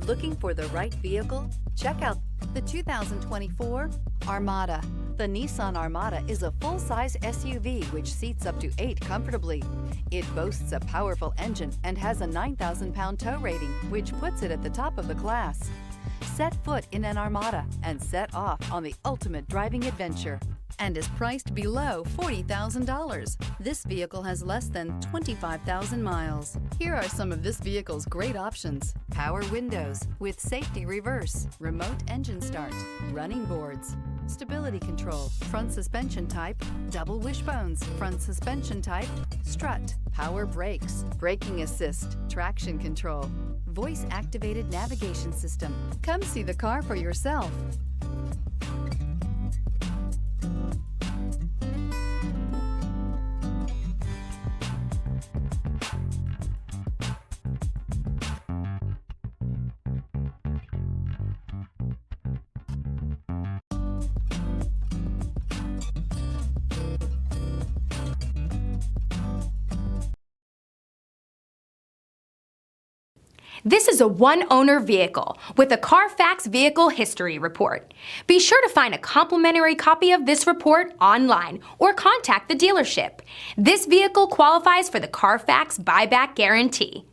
Looking for the right vehicle? Check out the 2024 Armada. The Nissan Armada is a full-size SUV which seats up to 8 comfortably. It boasts a powerful engine and has a 9,000-pound tow rating, which puts it at the top of the class. Set foot in an Armada and set off on the ultimate driving adventure, and is priced below $40,000. This vehicle has less than 25,000 miles. Here are some of this vehicle's great options: power windows with safety reverse, remote engine start, running boards, stability control, front suspension type, double wishbones, front suspension type, strut, power brakes, braking assist, traction control, voice activated navigation system. Come see the car for yourself. This is a one-owner vehicle with a Carfax Vehicle History Report. Be sure to find a complimentary copy of this report online or contact the dealership. This vehicle qualifies for the Carfax Buyback Guarantee.